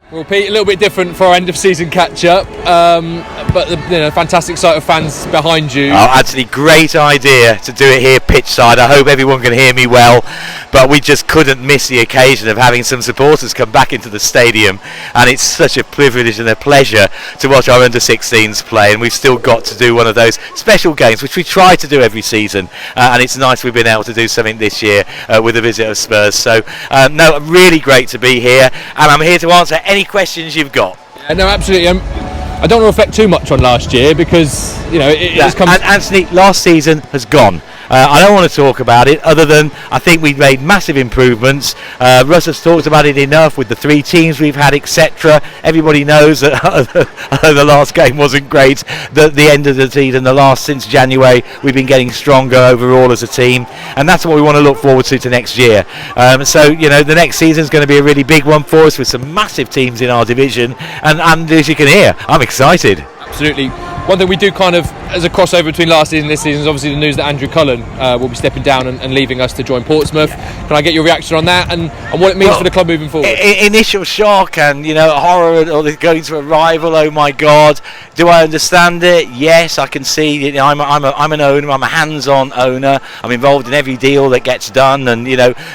Well, Pete, a little bit different for our end of season catch up, but fantastic sight of fans behind you. Oh, actually, great idea to do it here pitch side. I hope everyone can hear me well, but we just couldn't miss the occasion of having some supporters come back into the stadium, and it's such a privilege and a pleasure to watch our under-16s play, and we've still got to do one of those special games which we try to do every season, and it's nice we've been able to do something this year with the visit of Spurs. So no, really great to be here, and I'm here to answer any questions you've got. No, absolutely. I don't want to reflect too much on last year because it has come. And Anthony, last season has gone. I don't want to talk about it other than I think we've made massive improvements. Russ has talked about it enough with the 3 teams we've had, etc. Everybody knows that the last game wasn't great. The end of the season, since January, we've been getting stronger overall as a team, and that's what we want to look forward to next year. So the next season is going to be a really big one for us with some massive teams in our division, and as you can hear, I'm excited. Absolutely. One thing we do kind of, as a crossover between last season and this season, is obviously the news that Andrew Cullen will be stepping down and leaving us to join Portsmouth. Can I get your reaction on that and what it means for the club moving forward? Initial shock and horror, or going to a rival. Oh my God! Do I understand it? Yes, I can see. I'm an owner. I'm a hands-on owner. I'm involved in every deal that gets done, and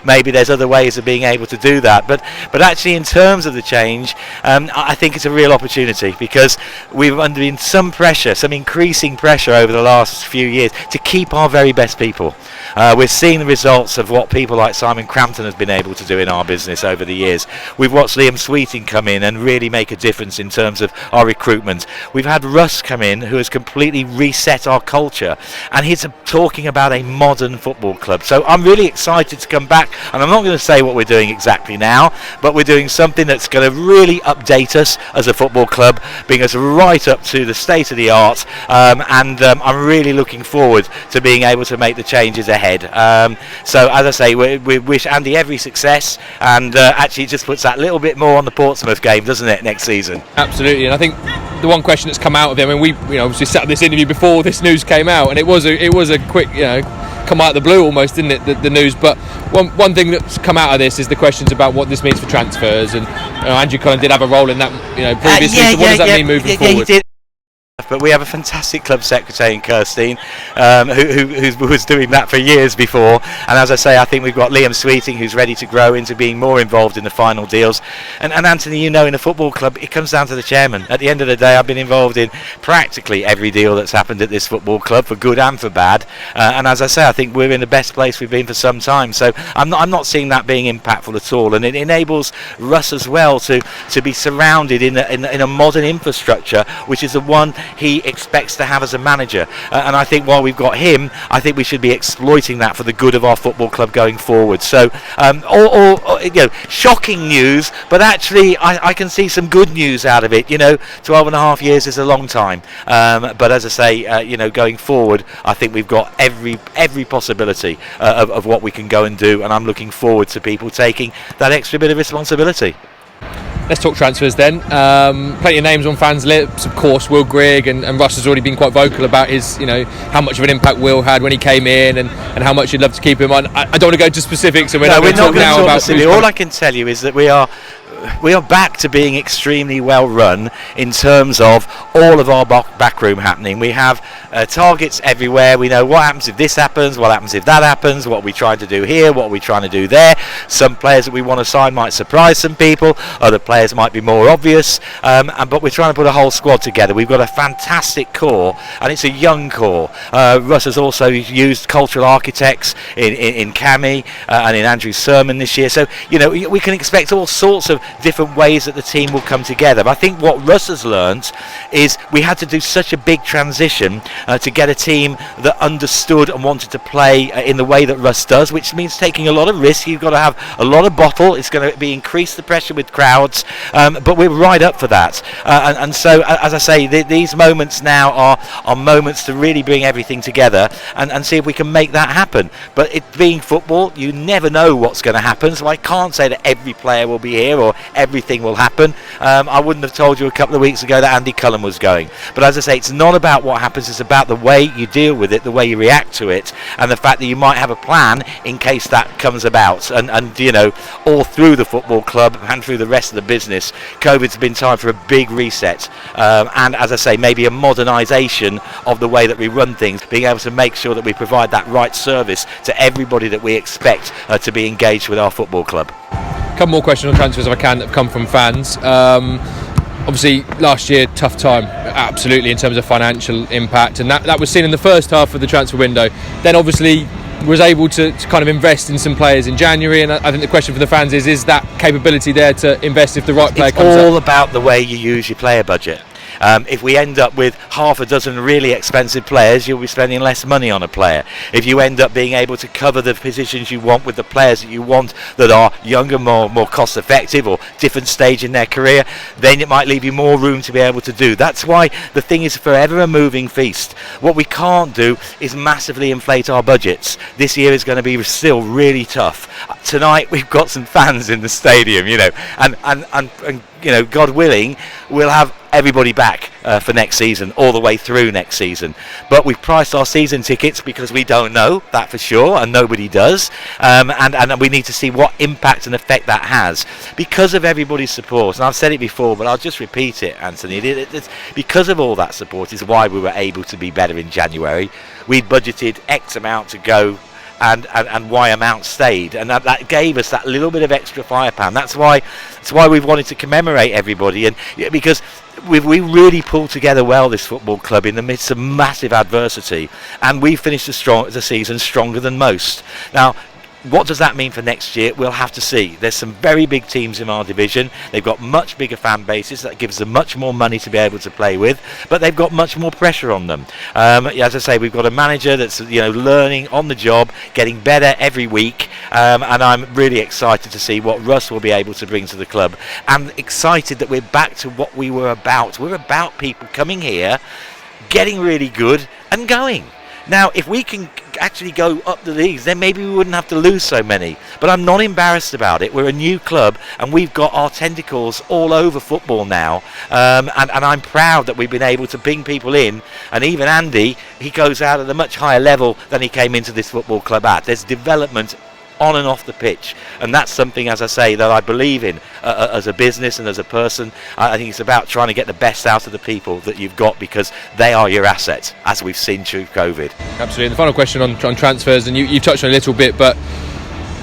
maybe there's other ways of being able to do that. But actually, in terms of the change, I think it's a real opportunity because we've under some pressure, some increasing pressure over the last few years to keep our very best people. We're seeing the results of what people like Simon Crampton has been able to do in our business over the years. We've watched Liam Sweeting come in and really make a difference in terms of our recruitment. We've had Russ come in who has completely reset our culture, and he's talking about a modern football club. So I'm really excited to come back, and I'm not going to say what we're doing exactly now, but we're doing something that's going to really update us as a football club, bring us right up to the state of the art, and I'm really looking forward to being able to make the changes ahead. So as I say, we wish Andy every success, and actually it just puts that little bit more on the Portsmouth game, doesn't it, next season? Absolutely. And I think the one question that's come out of it, I mean, we obviously set up this interview before this news came out, and it was a quick come out of the blue almost, didn't it, the news. But one thing that's come out of this is the questions about what this means for transfers, and Andrew Cullen did have a role in that previously. So what does that mean moving forward? He did. But we have a fantastic club secretary in Kirstine who was doing that for years before, and as I say, I think we've got Liam Sweeting who's ready to grow into being more involved in the final deals, and Anthony, in a football club it comes down to the chairman. At the end of the day, I've been involved in practically every deal that's happened at this football club, for good and for bad, and as I say, I think we're in the best place we've been for some time, so I'm not seeing that being impactful at all, and it enables Russ as well to be surrounded in a modern infrastructure, which is the one he expects to have as a manager, and I think while we've got him, I think we should be exploiting that for the good of our football club going forward. So shocking news, but actually I can see some good news out of it. 12 and a half years is a long time, but as I say, going forward, I think we've got every possibility of what we can go and do, and I'm looking forward to people taking that extra bit of responsibility. Let's talk transfers then. Plenty of names on fans' lips, of course. Will Grigg and Russ has already been quite vocal about his, how much of an impact Will had when he came in, and how much he'd love to keep him on. I don't want to go into specifics, and we're not going to talk now about. All I can tell you is that we are back to being extremely well run in terms of all of our backroom happening. We have targets everywhere. We know what happens if this happens, what happens if that happens, what we're trying to do here, what we're trying to do there. Some players that we want to sign might surprise some people, other players might be more obvious, but we're trying to put a whole squad together. We've got a fantastic core, and it's a young core. Russ has also used cultural architects in Cammy and in Andrew's sermon this year, so we can expect all sorts of different ways that the team will come together. But I think what Russ has learnt is we had to do such a big transition to get a team that understood and wanted to play in the way that Russ does, which means taking a lot of risk. You've got to have a lot of bottle. It's going to be increase the pressure with crowds, but we're right up for that. And so, as I say, these moments now are moments to really bring everything together and see if we can make that happen. But it being football, you never know what's going to happen, so I can't say that every player will be here or everything will happen. I wouldn't have told you a couple of weeks ago that Andy Cullen was going. But as I say, it's not about what happens, it's about the way you deal with it, the way you react to it, and the fact that you might have a plan in case that comes about. And you know, all through the football club and through the rest of the business, COVID's been time for a big reset. And as I say, maybe a modernisation of the way that we run things, being able to make sure that we provide that right service to everybody that we expect to be engaged with our football club. A couple more questions on transfers if I can that have come from fans. Obviously last year tough time, absolutely, in terms of financial impact, and that was seen in the first half of the transfer window. Then obviously was able to kind of invest in some players in January, and I think the question for the fans is that capability there to invest if the right player comes up? It's all about the way you use your player budget. If we end up with half a dozen really expensive players, you'll be spending less money on a player. If you end up being able to cover the positions you want with the players that you want that are younger, more cost effective, or different stage in their career, then it might leave you more room to be able to do. That's why the thing is forever a moving feast. What we can't do is massively inflate our budgets. This year is going to be still really tough. Tonight we've got some fans in the stadium, you know, and you know, God willing, we'll have everybody back for next season, all the way through next season. But we've priced our season tickets because we don't know that for sure, and nobody does. And we need to see what impact and effect that has. Because of everybody's support, and I've said it before, but I'll just repeat it, Anthony, it's because of all that support is why we were able to be better in January. We'd budgeted X amount to go, and Y amount stayed, and that gave us that little bit of extra firepower. That's why we've wanted to commemorate everybody, and because we really pulled together well, this football club, in the midst of massive adversity, and we finished the season stronger than most. Now, what does that mean for next year? We'll have to see. There's some very big teams in our division. They've got much bigger fan bases. That gives them much more money to be able to play with, but they've got much more pressure on them. As I say, we've got a manager that's, you know, learning on the job, getting better every week, and I'm really excited to see what Russ will be able to bring to the club. I'm excited that we're back to what we were about. We're about people coming here, getting really good, and going. Now, if we can actually go up the leagues, then maybe we wouldn't have to lose so many. But I'm not embarrassed about it. We're a new club, and we've got our tentacles all over football now. And I'm proud that we've been able to bring people in. And even Andy, he goes out at a much higher level than he came into this football club at. There's development on and off the pitch, and that's something, as I say, that I believe in as a business and as a person. I think it's about trying to get the best out of the people that you've got, because they are your assets, as we've seen through COVID. Absolutely. And the final question on transfers, and you touched on a little bit, but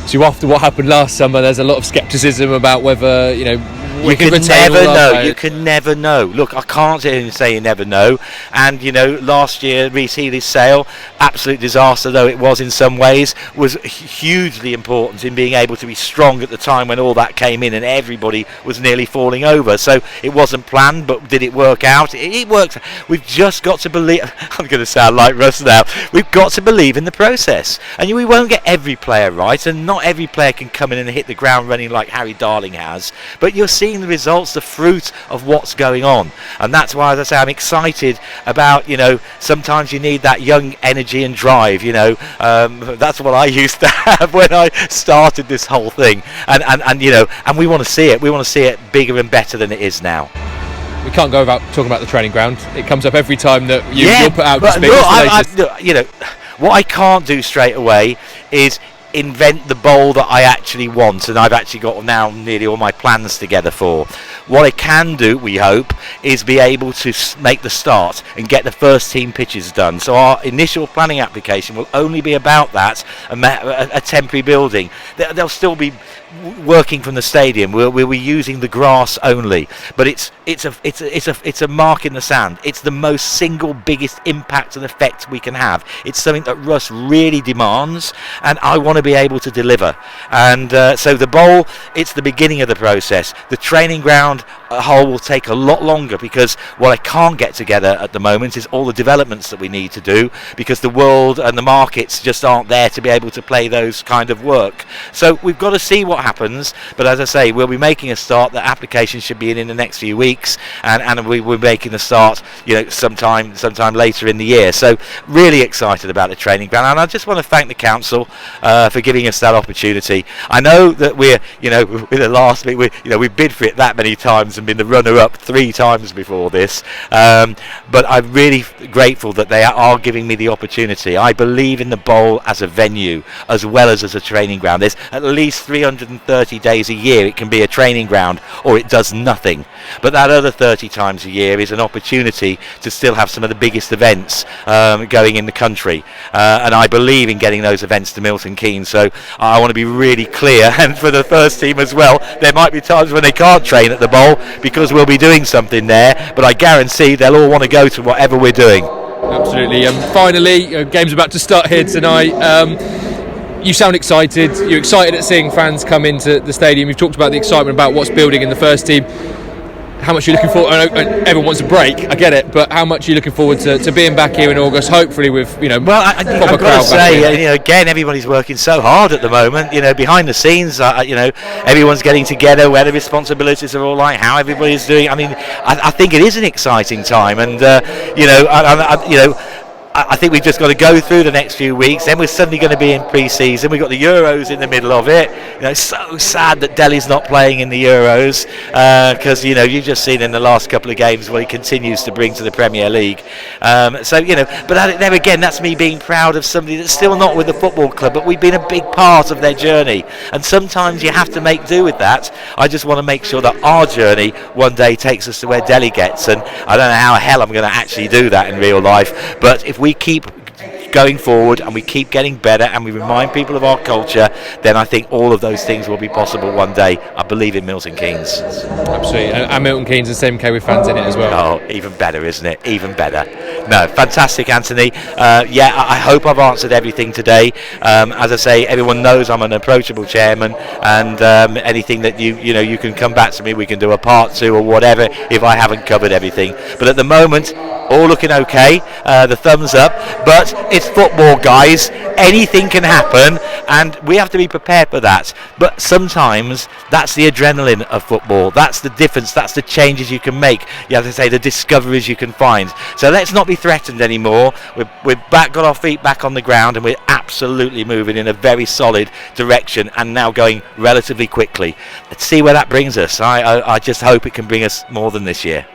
so after what happened last summer, there's a lot of scepticism about whether, you know, you can never know. You can never know. Look, I can't sit here and say you never know. And, you know, last year, Reece Healy's sale, absolute disaster though it was in some ways, was hugely important in being able to be strong at the time when all that came in and everybody was nearly falling over. So it wasn't planned, but did it work out? It worked. We've just got to believe. I'm going to sound like Russ now. We've got to believe in the process. And we won't get every player right, and not every player can come in and hit the ground running like Harry Darling has. But you're seeing the results, the fruit of what's going on, and that's why, as I say, I'm excited about, you know, sometimes you need that young energy and drive, you know. That's what I used to have when I started this whole thing, and you know, and we want to see it bigger and better than it is now. We can't go without talking about the training ground. It comes up every time that you'll put out you know, what I can't do straight away is invent the bowl that I actually want, and I've actually got now nearly all my plans together for. What I can do, we hope, is be able to make the start and get the first team pitches done. So our initial planning application will only be about that, a temporary building. They'll still be working from the stadium. We'll be using the grass only, but it's a mark in the sand. It's the most single biggest impact and effect we can have. It's something that Russ really demands, and I want to be able to deliver. And so the bowl, it's the beginning of the process. The training ground, whole will take a lot longer, because what I can't get together at the moment is all the developments that we need to do, because the world and the markets just aren't there to be able to play those kind of work. So we've got to see what happens, but as I say, we'll be making a start. The application should be in the next few weeks, and we're making the start, sometime later in the year. So really excited about the training ground, and I just want to thank the council for giving us that opportunity. I know that we're the last bit, we bid for it that many times and been the runner-up 3 times before this, but I'm really grateful that they are giving me the opportunity. I believe in the bowl as a venue as well as a training ground. There's at least 330 days a year it can be a training ground, or it does nothing, but that other 30 times a year is an opportunity to still have some of the biggest events going in the country, and I believe in getting those events to Milton Keynes. So I want to be really clear, and for the first team as well, there might be times when they can't train at the bowl because we'll be doing something there, but I guarantee they'll all want to go to whatever we're doing. Absolutely. Finally, game's about to start here tonight. You sound excited. You're excited at seeing fans come into the stadium. You've talked about the excitement about what's building in the first team. How much are you looking forward? I know everyone wants a break, I get it, but how much are you looking forward to being back here in August, hopefully with proper I've crowd got to say, back in? again, everybody's working so hard at the moment. Behind the scenes, everyone's getting together, where the responsibilities are all like, how everybody's doing. I mean, I think it is an exciting time, and I think we've just got to go through the next few weeks. Then we're suddenly going to be in pre-season. We've got the Euros in the middle of it. It's so sad that Delhi's not playing in the Euros, because you've just seen in the last couple of games what he continues to bring to the Premier League. But there again, that's me being proud of somebody that's still not with the football club, but we've been a big part of their journey. And sometimes you have to make do with that. I just want to make sure that our journey one day takes us to where Delhi gets, and I don't know how the hell I'm going to actually do that in real life. But if we keep going forward and we keep getting better and we remind people of our culture, then I think all of those things will be possible one day. I believe in Milton Keynes. Absolutely, and Milton Keynes is the same with fans in it as well. Oh, even better, isn't it? Even better. No, fantastic, Anthony. I hope I've answered everything today. As I say, everyone knows I'm an approachable chairman, and anything that you can come back to me. We can do a part 2 or whatever if I haven't covered everything. But at the moment, all looking okay. The thumbs up, but it's football, guys. Anything can happen, and we have to be prepared for that. But sometimes that's the adrenaline of football. That's the difference. That's the changes you can make. You have to say the discoveries you can find. So let's not be threatened anymore. We've got our feet back on the ground, and we're absolutely moving in a very solid direction, and now going relatively quickly. Let's see where that brings us. I just hope it can bring us more than this year.